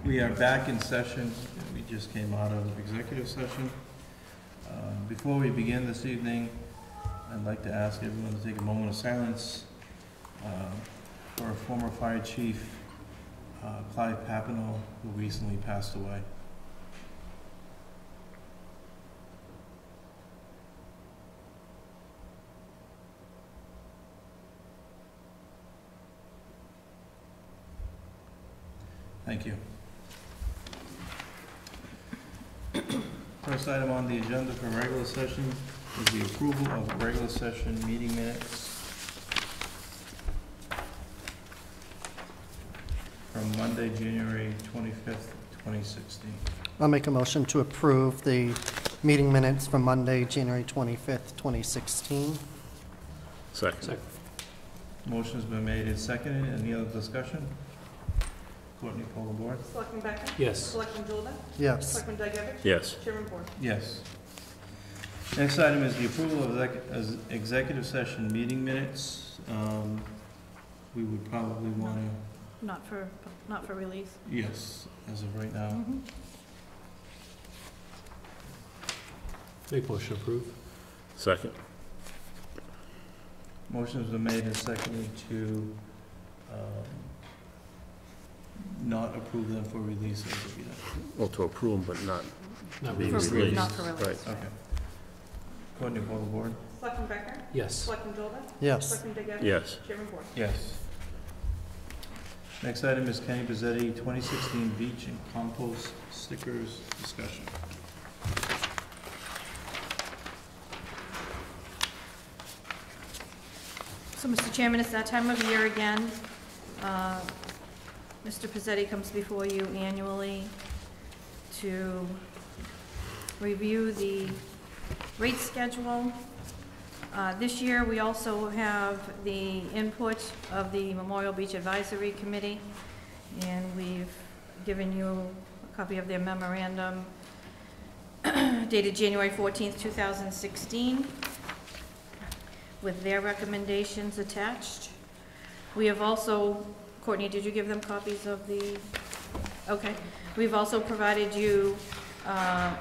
We are back in session. We just came out of executive session. Before we begin this evening, I'd like to ask everyone to take a moment of silence for our former fire chief, Clive Papineau, who recently passed away. Thank you. First item on the agenda for regular session is the approval of regular session meeting minutes from Monday, January 25th, 2016. I'll make a motion to approve the meeting minutes from Monday, January 25th, 2016. Second. Motion's been made and seconded. Any other discussion? Courtney, poll the board. Selectman Becker? Yes. Selectman Jordan? Yes. Selectman Dygevich? Yes. Chairman Board? Yes. Next item is the approval of executive session meeting minutes. We would probably want to... Not for release. Yes, as of right now. Make motion approved. Second. Motion's been made and seconded to not approve them for release as of yet. Well, to approve them, but not For release. release. Not for release. Right. Okay. Courtney, poll the board. Selectman Becker? Yes. Selectman Jordan? Yes. Selectman Dygevich? Yes. Chairman Board? Yes. Next item is Kenny Bizzetti, 2016 beach and compost stickers discussion. So, Mr. Chairman, it's that time of year again. Mr. Pizzetti comes before you annually to review the rate schedule. This year, we also have the input of the Memorial Beach Advisory Committee, and we've given you a copy of their memorandum dated January 14th, 2016, with their recommendations attached. We have also, Courtney, did you give them copies of the, okay. We've also provided you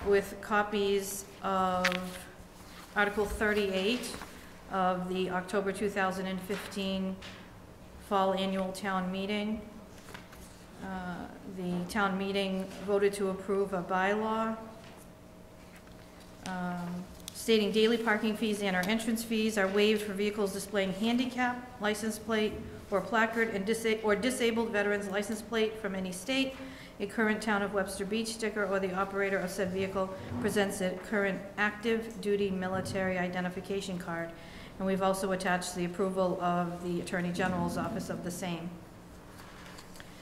with copies of Article 38 of the October 2015 Fall Annual Town Meeting. The town meeting voted to approve a bylaw stating daily parking fees and/or entrance fees are waived for vehicles displaying handicap, license plate, or placard and disabled veterans license plate from any state. A current Town of Webster Beach sticker or the operator of said vehicle presents a current active duty military identification card. And we've also attached the approval of the Attorney General's office of the same.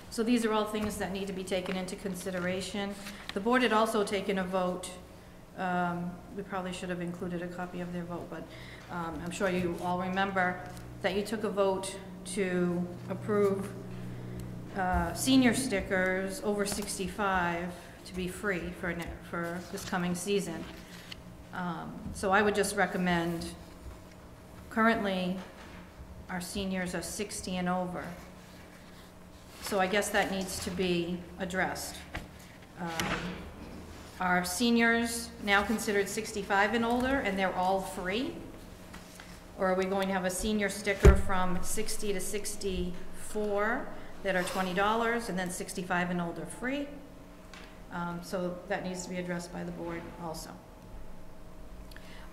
So these are all things that need to be taken into consideration. The board had also taken a vote. We probably should have included a copy of their vote, but I'm sure you all remember that you took a vote to approve senior stickers over 65 to be free for this coming season. So I would just recommend, currently our seniors are 60 and over. So I guess that needs to be addressed. Are seniors now considered 65 and older and they're all free? Or are we going to have a senior sticker from 60 to 64 that are $20 and then 65 and older free? So that needs to be addressed by the board also.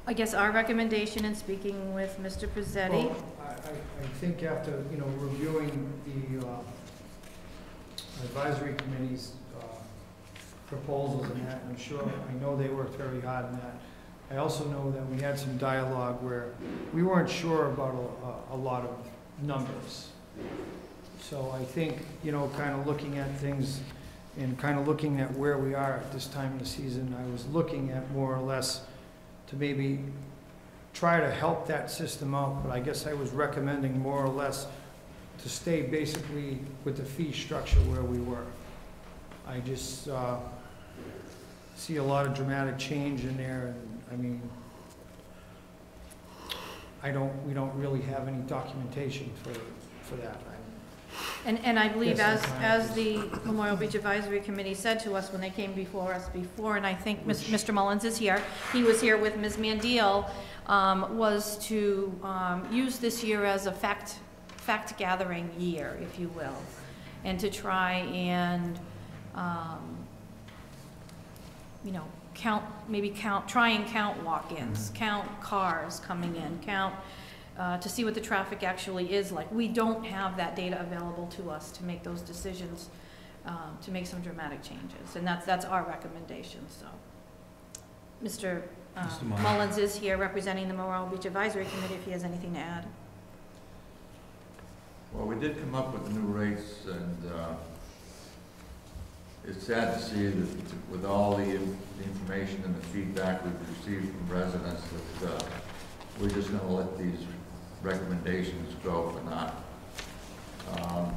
I guess our recommendation in speaking with Mr. Pizzetti. Well, I think after, reviewing the advisory committee's proposals and that, I know they worked very hard on that. I also know that we had some dialogue where we weren't sure about a lot of numbers. So I think, kind of looking at things and kind of looking at where we are at this time of the season, I was looking at more or less to maybe try to help that system out, but I guess I was recommending more or less to stay basically with the fee structure where we were. I just see a lot of dramatic change in there, and we don't really have any documentation for that. And I believe Yes, as the Memorial Beach Advisory Committee said to us when they came before us before, and I think Mr. Mullins is here, he was here with Ms. Mandiel, was to use this year as a fact-gathering year, if you will, and to try and, you know, try and count walk-ins, count cars coming in, count, to see what the traffic actually is like. We don't have that data available to us to make those decisions, to make some dramatic changes, and that's our recommendation, so. Mr. Mullins is here representing the Memorial Beach Advisory Committee if he has anything to add. Well, we did come up with new rates, and it's sad to see that with all the information and the feedback we've received from residents that we're just going to let these recommendations go for now.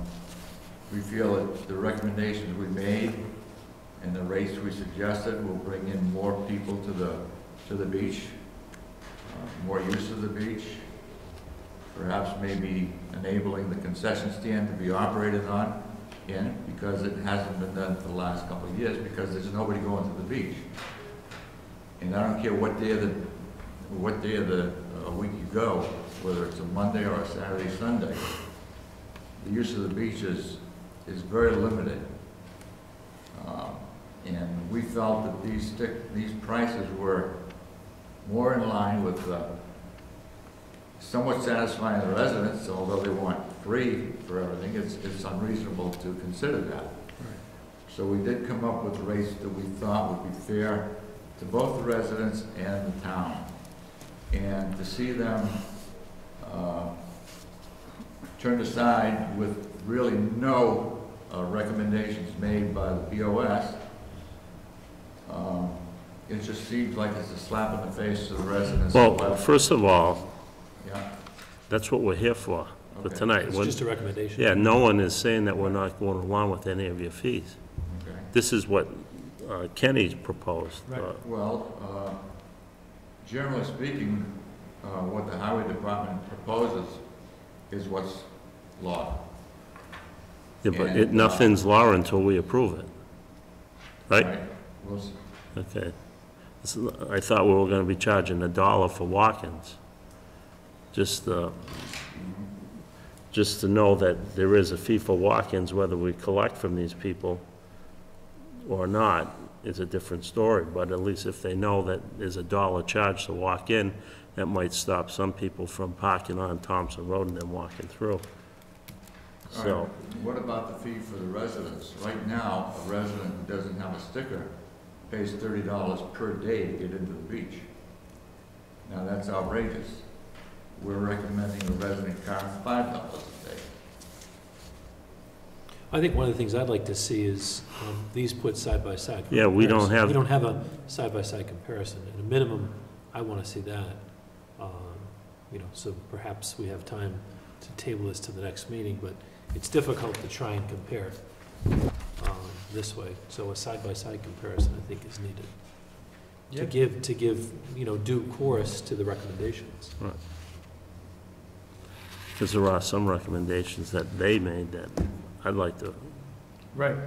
We feel that the recommendations we made and the rates we suggested will bring in more people to the beach, more use of the beach, perhaps maybe enabling the concession stand to be operated on because it hasn't been done for the last couple of years because there's nobody going to the beach. And I don't care what day of the week you go, whether it's a Monday or a Saturday, Sunday, the use of the beach is very limited. And we felt that these prices were more in line with somewhat satisfying the residents, although they want free for everything. It's unreasonable to consider that. Right. So we did come up with rates that we thought would be fair to both the residents and the town. And to see them turned aside with really no recommendations made by the POS, it just seems like it's a slap in the face to the residents. Well, first of all, yeah, that's what we're here for tonight. It's just a recommendation. Yeah, no one is saying that we're not going along with any of your fees. okay. This is what Kenny proposed. Right. Well, generally speaking, what the highway department proposes is what's law. Yeah, but And, nothing's law until we approve it, right? We'll see. Okay. I thought we were gonna be charging $1 for walk-ins. Just to know that there is a fee for walk-ins, whether we collect from these people or not is a different story, but at least if they know that there's $1 charge to walk in, that might stop some people from parking on Thompson Road and then walking through. All So, right. What about the fee for the residents? Right now, a resident who doesn't have a sticker pays $30 per day to get into the beach. Now, that's outrageous. We're recommending a resident car $5 a day. I think one of the things I'd like to see is these put side by side. yeah, we don't have. We don't have a side by side comparison. At a minimum, I want to see that. You know, so perhaps we have time to table this to the next meeting, but it's difficult to try and compare this way. So a side by side comparison, I think, is needed to give you know, due course to the recommendations. Right. Because there are some recommendations that they made that I'd like to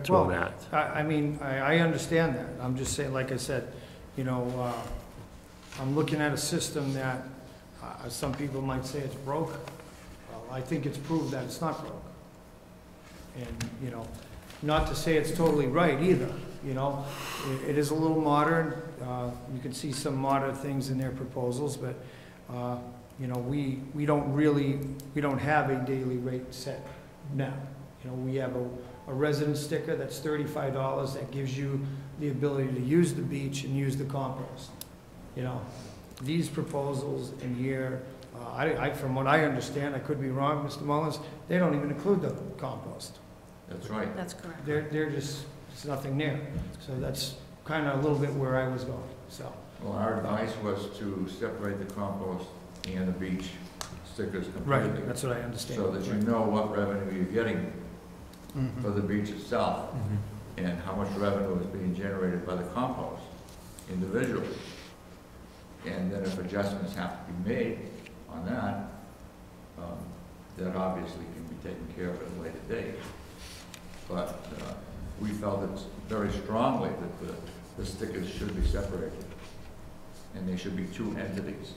enact. I mean, I understand that. I'm just saying, like I said, you know, I'm looking at a system that some people might say it's broke. Well, I think it's proved that it's not broke. And, you know, not to say it's totally right either, you know. It is a little modern. You can see some modern things in their proposals, but, you know, we don't have a daily rate set now. You know, we have a resident sticker that's $35 that gives you the ability to use the beach and use the compost. You know, these proposals in here, from what I understand, I could be wrong, Mr. Mullins, they don't even include the compost. That's right. That's correct. They're just, it's nothing there. So that's kind of a little bit where I was going, so. Well, our advice was to separate the compost and the beach stickers completely. Right, that's what I understand. So that you know what revenue you're getting for the beach itself and how much revenue is being generated by the compost individually. And then if adjustments have to be made on that, that obviously can be taken care of at a later date. But we felt it very strongly that the stickers should be separated, and they should be two entities.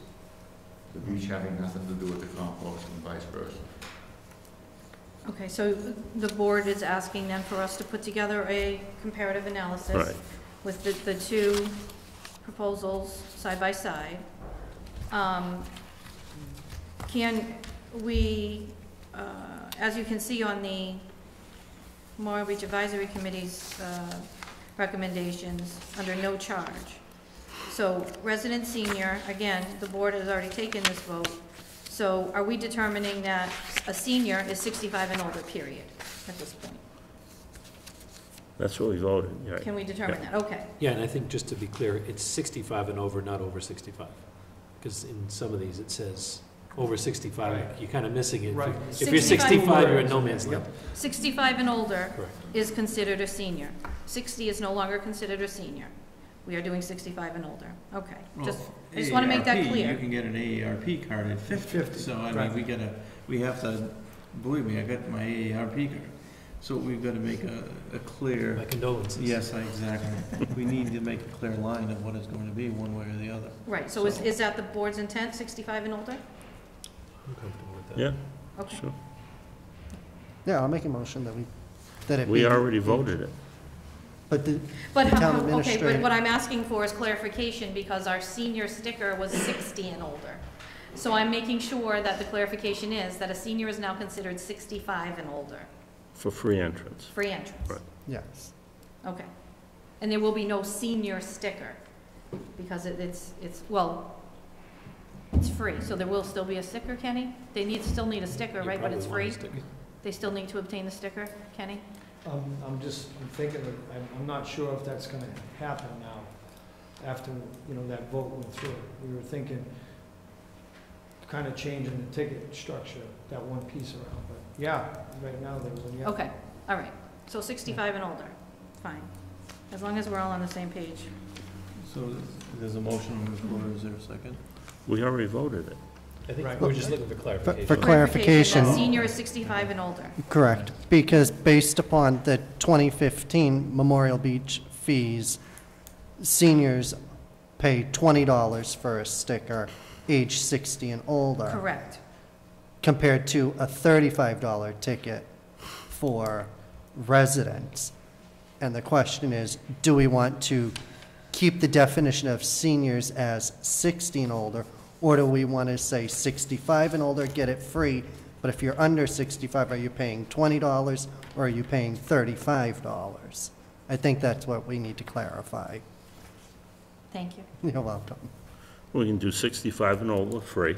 The beach having nothing to do with the compost and vice versa. Okay, so the board is asking then for us to put together a comparative analysis Right. with the two proposals side by side. Can we, as you can see on the Memorial Beach Advisory Committee's recommendations, under no charge. So resident senior, again, the board has already taken this vote. So are we determining that a senior is 65 and older, period, at this point? That's what we voted, right? Can we determine that? Okay. Yeah, and I think just to be clear, it's 65 and over, not over 65. Because in some of these, it says over 65, Right. you're kind of missing it. Right. If you're 65 65, you're in no man's land. 65 and older Correct. is considered a senior. 60 is no longer considered a senior. We are doing 65 and older. Okay, I just want to make that AARP, clear. You can get an AARP card at 50, 50, so I right. mean, we have to, believe me, I got my AARP card. So we've got to make a clear, My condolences. yes, exactly. We need to make a clear line of what it's going to be, one way or the other. Right, so is that the board's intent, 65 and older? I'm comfortable with that. Yeah, Okay. sure. Yeah, I'll make a motion that it be. We already voted it. But But The how, town okay, but administrator- what I'm asking for is clarification, because our senior sticker was 60 and older. So I'm making sure that the clarification is that a senior is now considered 65 and older, For free entrance. free entrance. Right. yes, Okay. And there will be no senior sticker, because it's free, so there will still be a sticker, Kenny? They still need a sticker, You right, but probably it's want a free? sticker. They still need to obtain the sticker, Kenny? I'm thinking, I'm not sure if that's gonna happen now, after, that vote went through. We were thinking, kind of changing the ticket structure, that one piece around, but yeah, right now, there was a, yeah. Okay, all right. So 65 and older, fine. As long as we're all on the same page. So there's a motion on the floor, is there a second? We already voted it. I think Right. we're just looking for clarification. for clarification, That senior is 65 and older. correct, because based upon the 2015 Memorial Beach fees, seniors pay $20 for a sticker, age 60 and older. Correct. Compared to a $35 ticket for residents. And the question is, do we want to keep the definition of seniors as 60 and older, or do we want to say 65 and older, get it free, but if you're under 65, are you paying $20 or are you paying $35? I think that's what we need to clarify. Thank you. You're welcome. We can do 65 and older free,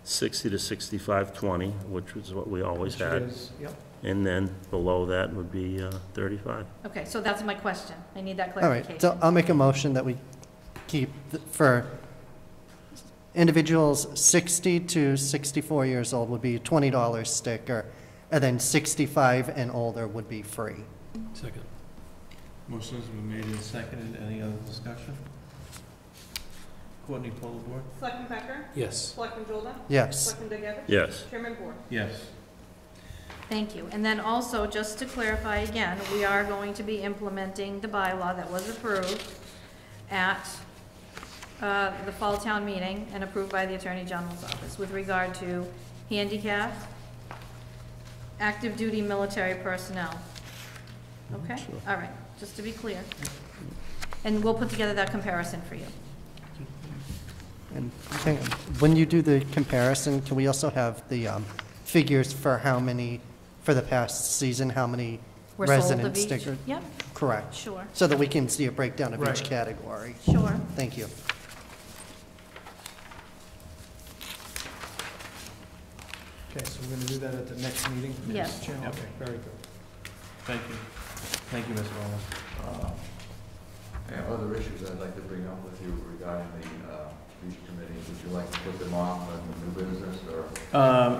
60 to 65, 20, which is what we always Which had. is- Yep. And then below that would be 35. Okay, so that's my question. I need that All right, clarification. so I'll make a motion that we keep, for individuals 60 to 64 years old would be a $20 sticker, and then 65 and older would be free. Second. Motion's been made and seconded. Any other discussion? Courtney, poll the board? Selectman Becker? Yes. Selectman Jolda? Yes. Selectman Degevich? Yes. Chairman Board? Yes. Thank you. And then also, just to clarify again, we are going to be implementing the bylaw that was approved at the fall town meeting and approved by the Attorney General's office with regard to handicap, active duty military personnel. Okay? Sure. All right, just to be clear. And we'll put together that comparison for you. And when you do the comparison, can we also have the figures for how many, for the past season, how many We're sold resident of each. stickers? Yep, Correct, sure, so that we can see a breakdown of Right. each category. sure. Thank you. Okay, so we're gonna do that at the next meeting? Yes. Mr. Chairman? Yep. Okay, very good. Thank you. Thank you, Mr. Wallace. I have other issues I'd like to bring up with you regarding the beach committee. Would you like to put them off on the new business, or?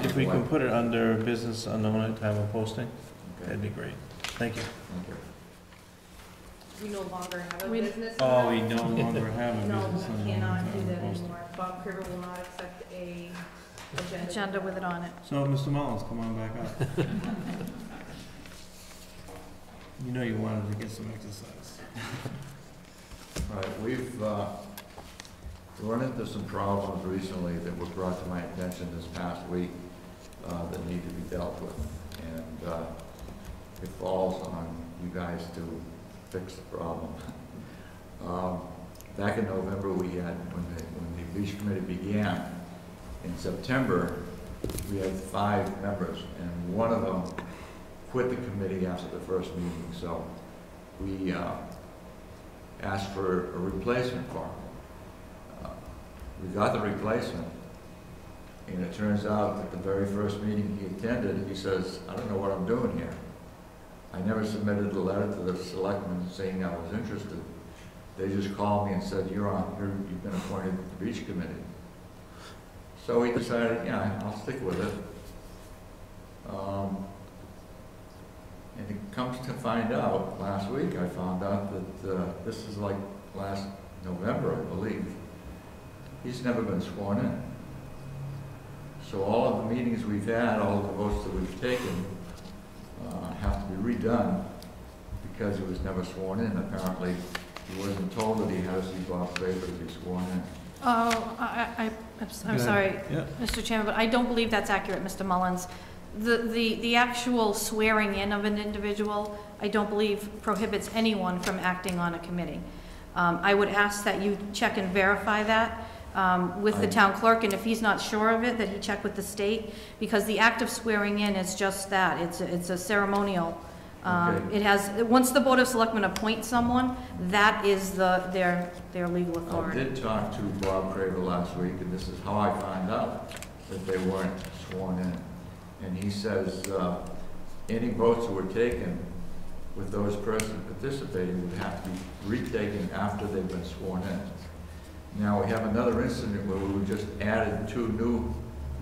If we can put it under business unknown at time of posting, Okay. that'd be great. Thank you. Thank you. We no longer have a We- business. Oh, we no longer have a No, business we unknown cannot at do time that of posting. anymore. Bob Criver will not accept a agenda with it on it. So, Mr. Mullins, come on back up. You know you wanted to get some exercise. All right, we've run into some problems recently that were brought to my attention this past week that need to be dealt with. And it falls on you guys to fix the problem. Back in November, we had, when the beach committee began, in September, we had 5 members, and one of them quit the committee after the first meeting. So we asked for a replacement for him. We got the replacement, and it turns out that the very first meeting he attended, he says, I don't know what I'm doing here. I never submitted a letter to the selectmen saying I was interested. They just called me and said, you've been appointed to the beach committee. So we decided, yeah, I'll stick with it. And it comes to find out, last week I found out that this is like last November, I believe. He's never been sworn in. So all of the meetings we've had, all of the votes that we've taken, have to be redone because he was never sworn in. Apparently, he wasn't told that he had to see Bob Craver to be sworn in. Oh, I'm sorry, Yeah. Mr. Chairman, but I don't believe that's accurate, Mr. Mullins. The actual swearing in of an individual, I don't believe prohibits anyone from acting on a committee. I would ask that you check and verify that with the town clerk, and if he's not sure of it, that he check with the state, because the act of swearing in is just that. It's a ceremonial. Okay. It has, once the Board of Selectmen appoints someone, that is their legal I authority. did talk to Bob Craver last week, and this is how I found out that they weren't sworn in. And he says any votes that were taken with those persons participating would have to be retaken after they've been sworn in. Now, we have another incident where we just added 2 new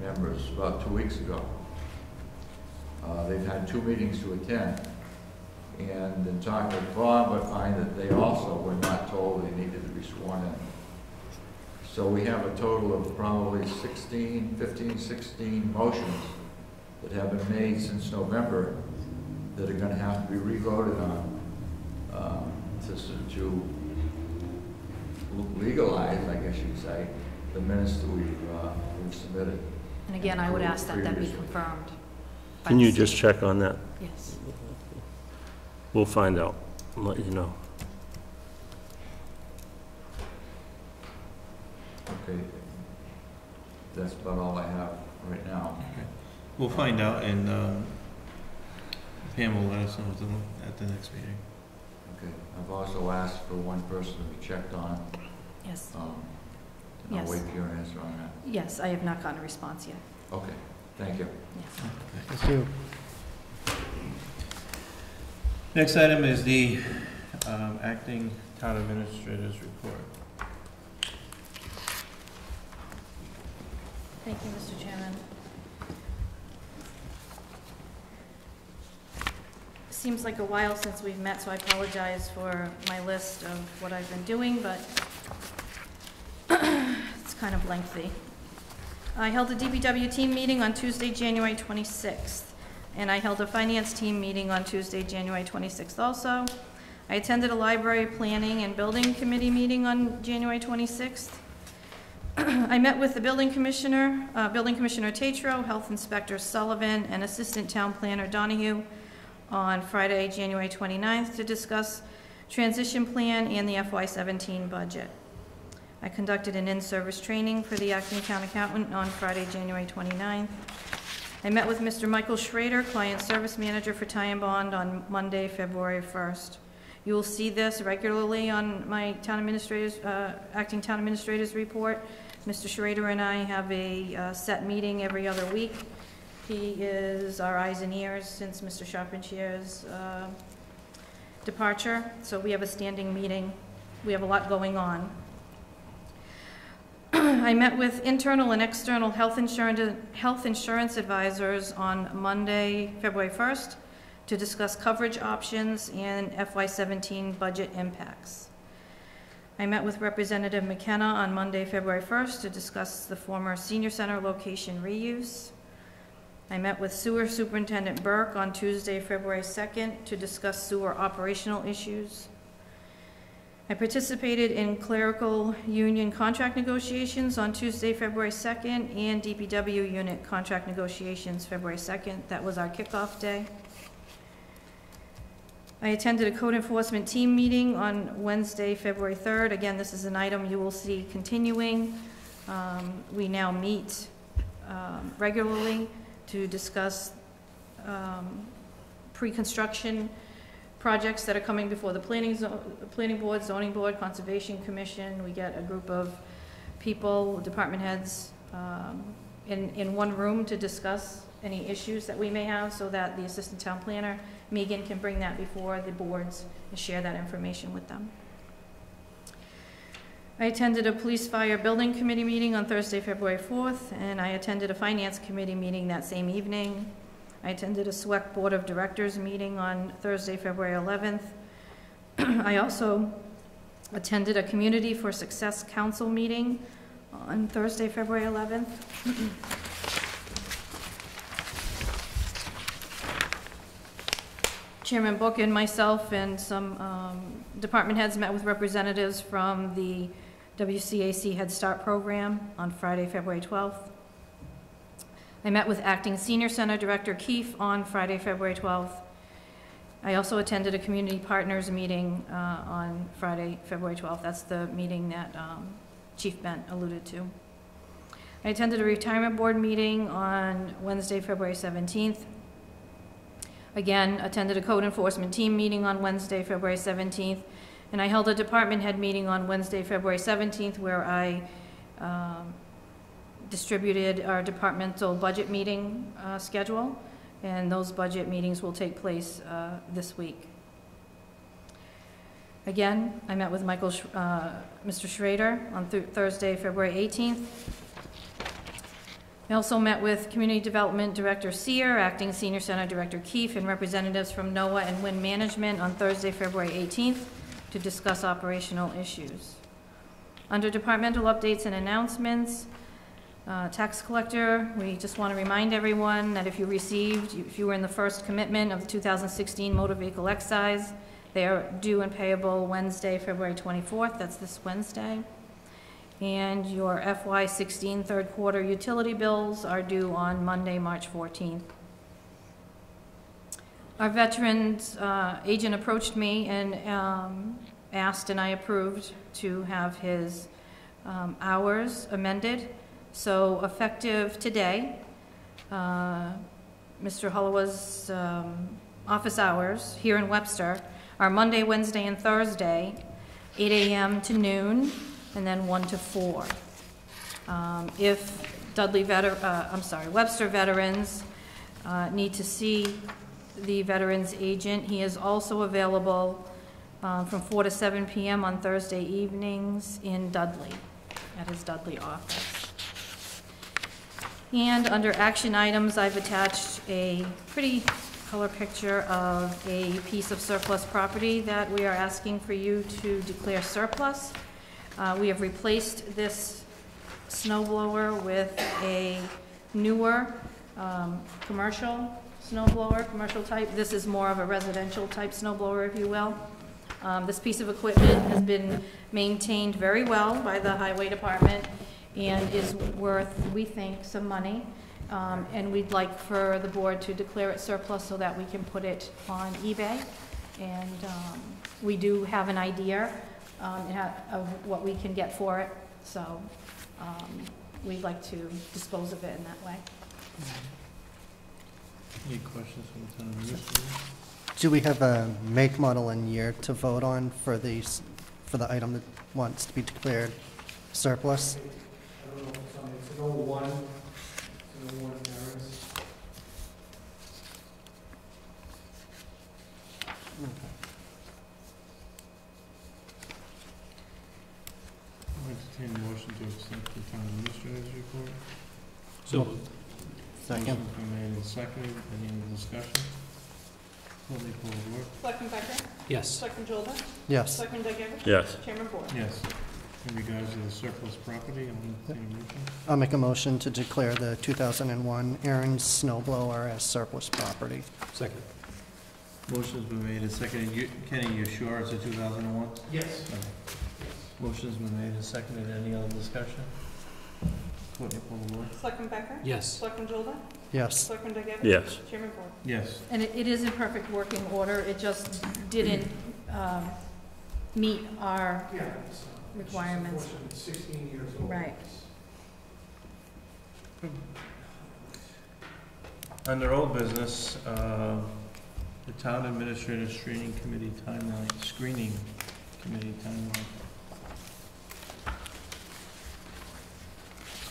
members about 2 weeks ago. They've had 2 meetings to attend. And in talking with Bob, I find that they also were not told they needed to be sworn in. So we have a total of probably 15, 16 motions that have been made since November that are going to have to be re-voted on to legalize, I guess you'd say, the minutes that we've submitted. And again, I would ask that be confirmed. by Can the you just state. check on that? Yes. We'll find out and let you know. Okay. That's about all I have right now. We'll find out, and Pam will let us know at the next meeting. Okay. I've also asked for one person to be checked on. Yes. And Yes. I'll wait for your answer on that. Yes, I have not gotten a response yet. Okay. Thank you. Yes. Thank you. Next item is the acting town administrator's report. Thank you, Mr. Chairman. Seems like a while since we've met, so I apologize for my list of what I've been doing, but it's kind of lengthy. I held a DPW team meeting on Tuesday, January 26th, and I held a finance team meeting on Tuesday, January 26th also. I attended a library planning and building committee meeting on January 26th. I met with the building commissioner Tatro, health inspector Sullivan, and assistant town planner Donahue on Friday, January 29th, to discuss transition plan and the FY17 budget. I conducted an in-service training for the acting town accountant on Friday, January 29th. I met with Mr. Michael Schrader, client service manager for Tie and Bond, on Monday, February 1st. You will see this regularly on my town administrator's, acting town administrator's report. Mr. Schrader and I have a set meeting every other week. He is our eyes and ears since Mr. Charpentier's departure, so we have a standing meeting. We have a lot going on. I met with internal and external health insurance advisors on Monday, February 1st, to discuss coverage options and FY17 budget impacts. I met with Representative McKenna on Monday, February 1st, to discuss the former senior center location reuse. I met with Sewer Superintendent Burke on Tuesday, February 2nd, to discuss sewer operational issues. I participated in clerical union contract negotiations on Tuesday, February 2nd, and DPW unit contract negotiations February 2nd. That was our kickoff day. I attended a code enforcement team meeting on Wednesday, February 3rd. Again, this is an item you will see continuing. We now meet regularly to discuss pre-construction projects that are coming before the planning board, zoning board, conservation commission. We get a group of people, department heads, in one room to discuss any issues that we may have, so that the assistant town planner, Megan, can bring that before the boards and share that information with them. I attended a police fire building committee meeting on Thursday, February 4th, and I attended a finance committee meeting that same evening. I attended a SWEC Board of Directors meeting on Thursday, February 11th. I also attended a Community for Success Council meeting on Thursday, February 11th. Chairman Book and myself and some department heads met with representatives from the WCAC Head Start program on Friday, February 12th. I met with Acting Senior Center Director Keefe on Friday, February 12th. I also attended a Community Partners meeting on Friday, February 12th. That's the meeting that Chief Bent alluded to. I attended a retirement board meeting on Wednesday, February 17th. Again, attended a code enforcement team meeting on Wednesday, February 17th. And I held a department head meeting on Wednesday, February 17th, where I distributed our departmental budget meeting schedule, and those budget meetings will take place this week. Again, I met with Mr. Schrader on Thursday, February 18th. I also met with Community Development Director Sear, Acting Senior Center Director Keefe, and representatives from NOAA and Wind Management on Thursday, February 18th to discuss operational issues. Under departmental updates and announcements, tax collector, we just want to remind everyone that if you were in the first commitment of the 2016 motor vehicle excise, they are due and payable Wednesday, February 24th. That's this Wednesday. And your FY16 third quarter utility bills are due on Monday, March 14th. Our veterans agent approached me and asked, and I approved, to have his hours amended. So effective today, Mr. Holloway's office hours here in Webster are Monday, Wednesday, and Thursday, 8 a.m. to noon, and then 1 to 4. If Webster veterans need to see the veterans agent, he is also available from 4 to 7 p.m. on Thursday evenings in Dudley, at his Dudley office. And under action items, I've attached a pretty color picture of a piece of surplus property that we are asking for you to declare surplus. We have replaced this snow blower with a newer commercial snow blower, commercial type. This is more of a residential type snow blower, if you will. This piece of equipment has been maintained very well by the highway department and is worth, we think, some money. And we'd like for the board to declare it surplus so that we can put it on eBay. And we do have an idea of what we can get for it, so we'd like to dispose of it in that way. Any questions from the town administrator? Do we have a make, model, and year to vote on for the item that wants to be declared surplus? I don't know if it's an 01. It's an 01 Harris. I'll entertain a motion to accept the town administrator's report. So, Second. Motion's been made and seconded. Any other discussion? Courtney, poll the board. Selectman Becker? Yes. Selectman Jordan? Yes. Selectman Duggan? Yes. Chairman Ford? Yes. In regards to the surplus property, I'm entertaining a motion. I'll make a motion to declare the 2001 Aaron's snow blower as surplus property. Second. Motion's been made and seconded. Kenny, you sure it's a 2001? Yes. Motion's been made and seconded. Any other discussion? Courtney, poll the board. Selectman Becker? Yes. Selectman Jordan? Yes. Selectman Duggan? Yes. Chairman Ford? Yes. And it is in perfect working order, it just didn't meet our Yeah. requirements. 16 years old. Right. Under old business, the town administrator screening committee timeline,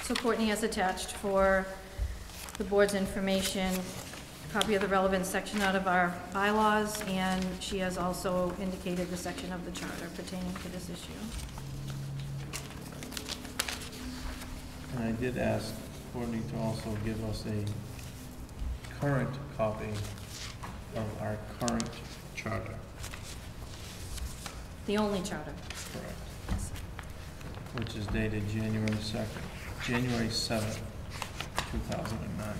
So Courtney has attached for the board's information, a copy of the relevant section out of our bylaws, and she has also indicated the section of the charter pertaining to this issue. And I did ask Courtney to also give us a current copy of our current charter. The only charter. Correct. Which is dated January 7th, 2009.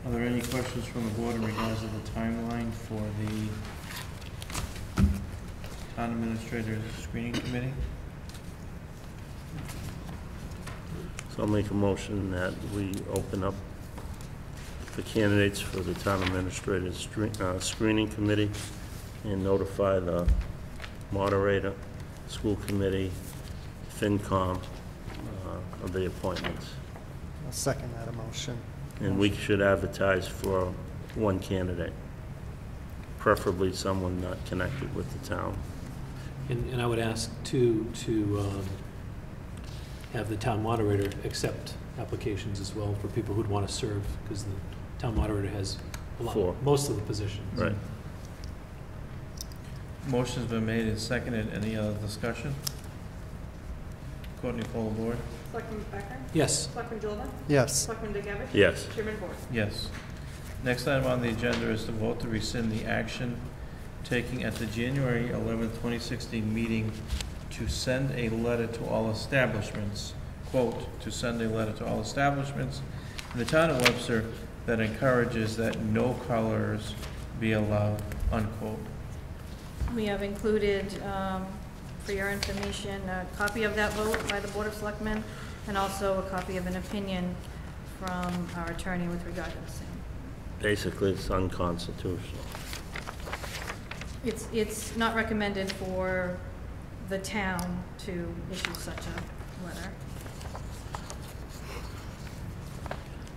Are there any questions from the board in regards to the timeline for the town administrator's screening committee? So I'll make a motion that we open up the candidates for the town administrator's screening committee and notify the moderator, school committee, FinCom of the appointments. I'll second that motion. And we should advertise for one candidate, preferably someone not connected with the town. And I would ask to have the town moderator accept applications as well for people who'd want to serve, because the town moderator has most of the positions. Right. Motion's been made and seconded. Any other discussion? Courtney, poll the board. Selectman Becker? Yes. Selectman Jordan? Yes. Selectman Duggan? Yes. Chairman Ford? Yes. Next item on the agenda is to vote to rescind the action taken at the January 11th, 2016 meeting to send a letter to all establishments, quote, to send a letter to all establishments in the town of Webster that encourages that no colors be allowed, unquote. We have included, for your information, a copy of that vote by the Board of Selectmen, and also a copy of an opinion from our attorney with regard to the same. Basically, it's unconstitutional. It's not recommended for the town to issue such a letter.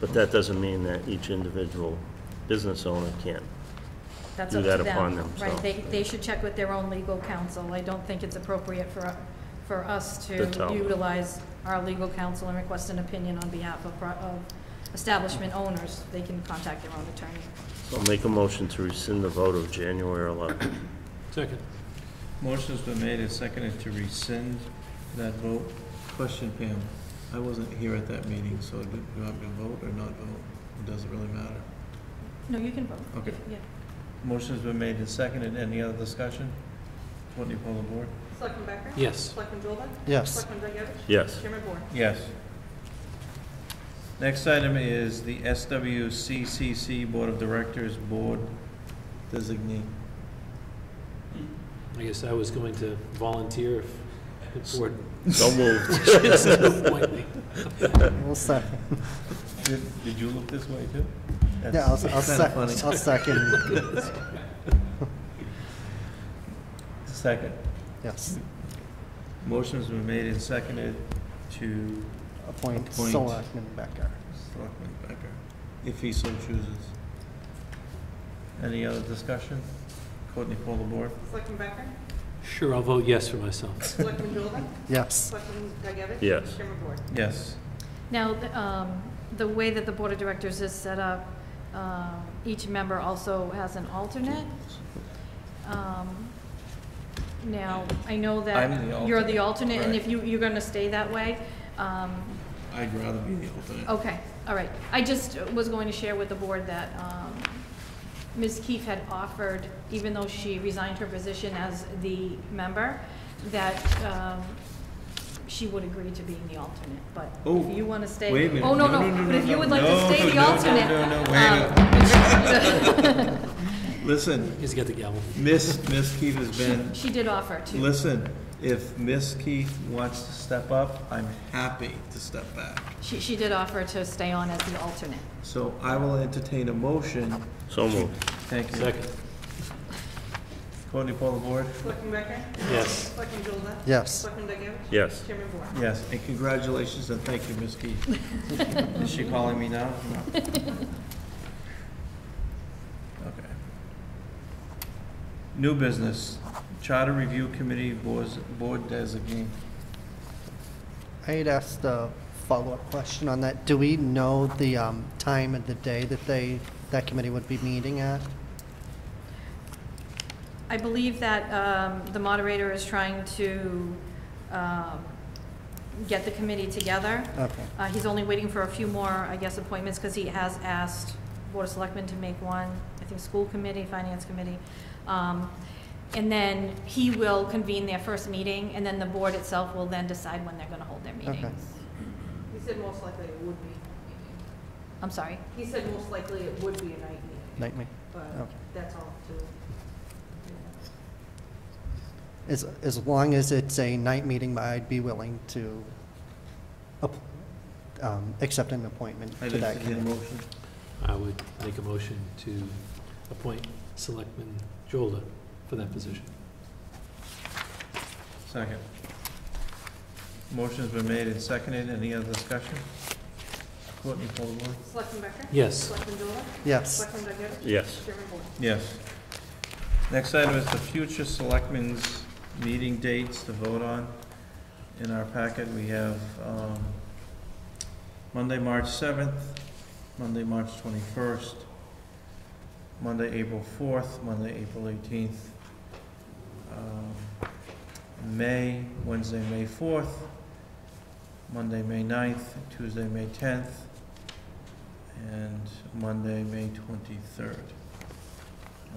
But that doesn't mean that each individual business owner can't. That's Do up to that them. upon themselves. Right, they should check with their own legal counsel. I don't think it's appropriate for us To to tell them. utilize our legal counsel and request an opinion on behalf of establishment owners. They can contact their own attorney. So I'll make a motion to rescind the vote of January 11th. Second. Motion's been made and seconded to rescind that vote. Question, Pam. I wasn't here at that meeting, so do you want me to vote or not vote? It doesn't really matter. No, you can vote. Okay. Yeah. Motion's been made and seconded. Any other discussion? Courtney, poll the board. Selectman Becker? Yes. Selectman Jordan? Yes. Selectman Duggan? Yes. Chairman Ford? Yes. Next item is the SWCCC Board of Directors Board designee. I guess I was going to volunteer if the board So moved. chooses to appoint me. We'll second. Did you look this way too? Yeah, I'll Kinda funny. second. Second. Yes. Motion's been made and seconded to Appoint Appoint. Selectman Becker. Selectman Becker, if he so chooses. Any other discussion? Courtney, poll the board. Selectman Becker? Sure, I'll vote yes for myself. Selectman Jordan? Yes. Selectman Duggan? Yes. Chairman Ford? Yes. Now, the way that the Board of Directors is set up, Each member also has an alternate. Now, I know I'm the that you're the alternate, and right. if you're gonna stay that way, I'd rather be the alternate. okay, all right. I just was going to share with the board that Ms. Keefe had offered, even though she resigned her position as the member, that she would agree to being the alternate, but Oh, if you want to stay. wait a minute. Oh, no, No, no, no, no, but if no, you would no, like to stay the no, alternate. wait a minute. Listen, He's got the gavel. Miss Keith has been, She did offer to. listen, if Miss Keith wants to step up, I'm happy to step back. She did offer to stay on as the alternate. So I will entertain a motion. So moved. Thank you. Second. Courtney, poll the board? Selectman Becker? Yes. Selectman Jolda? Yes. Selectman Duggan? Yes. Chairman Moore? Yes, and congratulations and thank you, Miss Keith. Is she calling me now? No. Okay. New business, Charter Review Committee board designee. I had asked a follow-up question on that. Do we know the time of the day that committee would be meeting at? I believe that the moderator is trying to get the committee together. Okay. He's only waiting for a few more, I guess, appointments, because he has asked Board of Selectmen to make one, I think School Committee, Finance Committee. And then he will convene their first meeting, and then the board itself will then decide when they're gonna hold their meetings. He said most likely it would be. I'm sorry? He said most likely it would be a night meeting, Night meeting? but Okay. that's all too. As long as it's a night meeting, I'd be willing to accept an appointment I to that entertain a committee. motion. I would make a motion to appoint Selectman Jolda for that position. Second. Motion's been made and seconded. Any other discussion? Courtney, poll the board? Selectman Becker? Yes. Selectman Jolda? Yes. Selectman Duggan? Yes. Chairman Moore? Yes. Next item is the future selectmen's meeting dates to vote on. In our packet, we have Monday, March 7th, Monday, March 21st, Monday, April 4th, Monday, April 18th, Wednesday, May 4th, Monday, May 9th, Tuesday, May 10th, and Monday, May 23rd.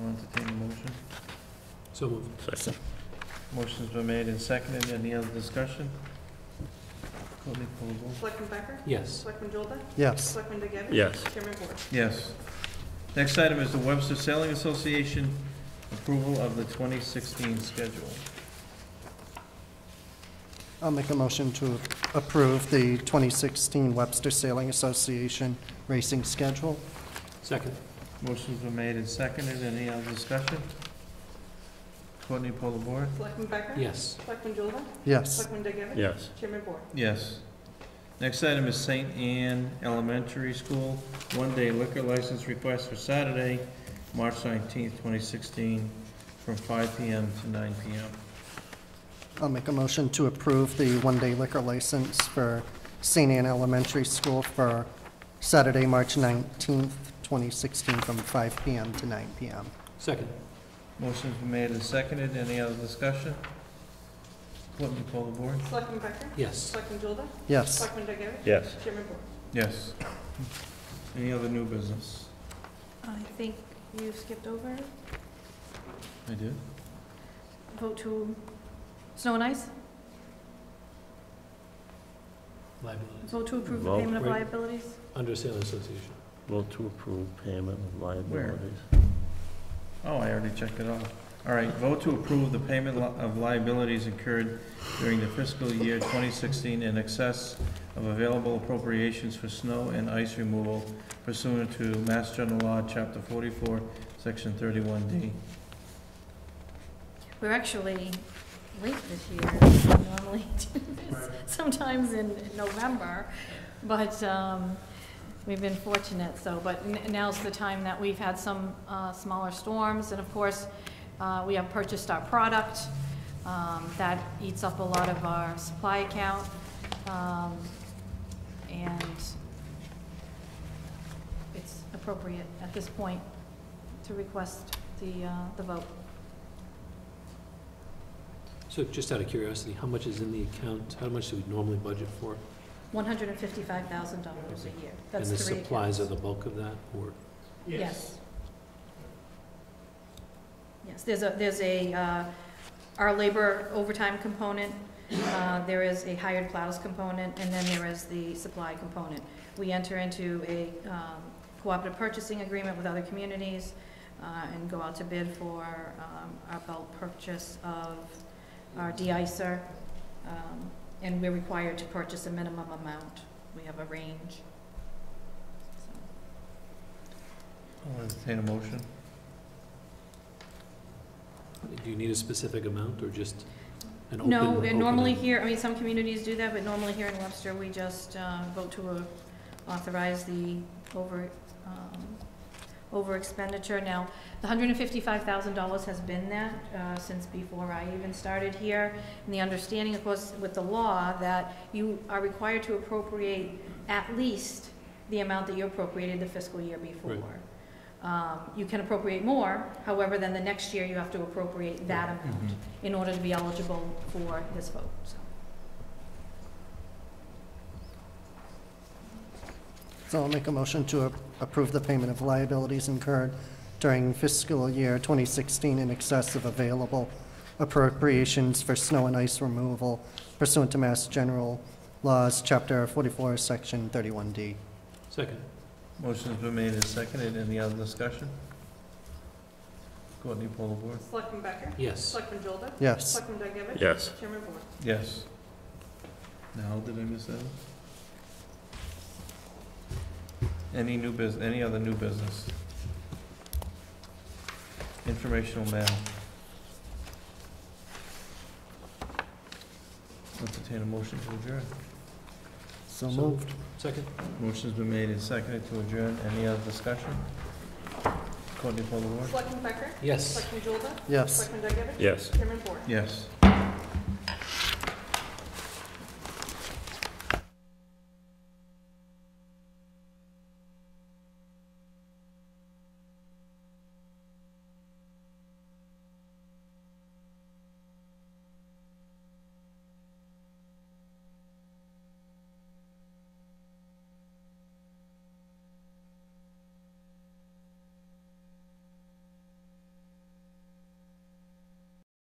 I'll entertain a motion. So moved. Second. Motion's been made and seconded. Any other discussion? Courtney, poll the board. Selectman Becker? Yes. Selectman Jolda? Yes. Selectman Duggan? Yes. Chairman Moore? Yes. Next item is the Webster Sailing Association approval of the 2016 schedule. I'll make a motion to approve the 2016 Webster Sailing Association racing schedule. Second. Motion's been made and seconded. Any other discussion? Courtney, poll the board. Selectman Becker? Yes. Selectman Jolda? Yes. Selectman Duggan? Yes. Chairman Moore? Yes. Next item is St. Anne Elementary School, one-day liquor license request for Saturday, March 19th, 2016, from 5 p.m. to 9 p.m. I'll make a motion to approve the one-day liquor license for St. Anne Elementary School for Saturday, March 19th, 2016, from 5 p.m. to 9 p.m. Second. Motion's been made and seconded. Any other discussion? Courtney, poll the board. Selectman Becker? Yes. Selectman Jolda? Yes. Selectman Duggan? Yes. Chairman Moore? Yes. Any other new business? I think you skipped over I did. vote to snow and ice? Liabilities. Vote to approve the Vote. payment of Right. liabilities? Under Sailing Association. Vote to approve payment of liabilities. Oh, I already checked it off. All right, vote to approve the payment of liabilities incurred during the fiscal year 2016 in excess of available appropriations for snow and ice removal pursuant to Mass General Law, Chapter 44, Section 31D. We're actually late this year. We normally do this sometimes in November, but we've been fortunate, so, but now's the time that we've had some smaller storms, and of course, we have purchased our product. That eats up a lot of our supply account, and it's appropriate at this point to request the vote. So just out of curiosity, how much is in the account? How much do we normally budget for? $155,000 a year. And That's the 3 supplies are accounts. the bulk of that, or? Yes. Yes, there's our labor overtime component, there is a hired plows component, and then there is the supply component. We enter into a cooperative purchasing agreement with other communities and go out to bid for our bulk purchase of our de-icer, and we're required to purchase a minimum amount. We have a range. So. I'll entertain a motion. Do you need a specific amount, or just an open? No, and normally open- here, I mean, some communities do that, but normally here in Webster, we just vote to authorize the over expenditure. Now, the $155,000 has been that since before I even started here. And the understanding, of course, with the law, that you are required to appropriate at least the amount that you appropriated the fiscal year before. Right. You can appropriate more, however, then the next year you have to appropriate that amount in order to be eligible for this vote, so. So I'll make a motion to approve the payment of liabilities incurred during fiscal year 2016 in excess of available appropriations for snow and ice removal pursuant to Mass General Laws, Chapter 44, Section 31D. Second. Motion's been made and seconded. Any other discussion? Courtney, poll the board. Selectman Becker? Yes. Selectman Jolda? Yes. Selectman Duggan? Yes. Chairman Board? Yes. Now, did I miss that? Any new business, any other new business? Informational mail. Entertain a motion to adjourn. So So moved. Second. Motion's been made and seconded to adjourn. Any other discussion? Courtney, poll the board. Selectman Becker? Yes. Selectman Jolda? Yes. Selectman Duggan? Yes. Chairman Board? Yes.